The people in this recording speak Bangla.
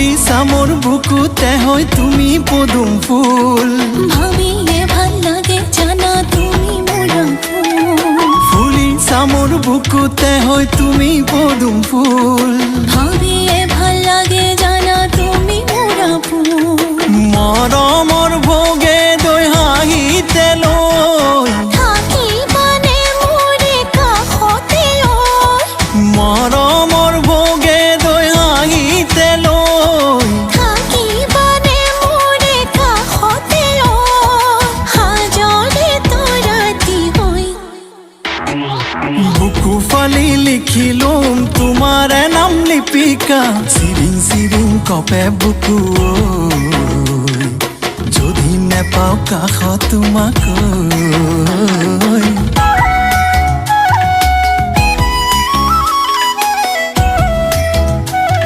ফুলি চামৰ বুকুতে হয় তুমি পদুম ফুল ভাবিয়ে ভাল লাগে জানা তুমি মোরা ফুল ফুলি চামৰ বুকুতে হয় তুমি পদুম ফুল ভাবিয়ে ভাল লাগে জানা তুমি মোরা ফুল মৰমৰ ভোগে দৈ হাঁহিতে লৈ থাকিবানে মোৰে কাষতে মৰমৰ ভোগে দৈ হাঁহিতে লৈ থাকিবানে মোৰে কাষতে হাজৰে তৰাতি হৈ বুকু ফালি লিখিলোম তোমাৰে নাম লিপিকা চিৰিং চিৰিং কপে বুকু যদি নেপাওঁ কাষত তোমাক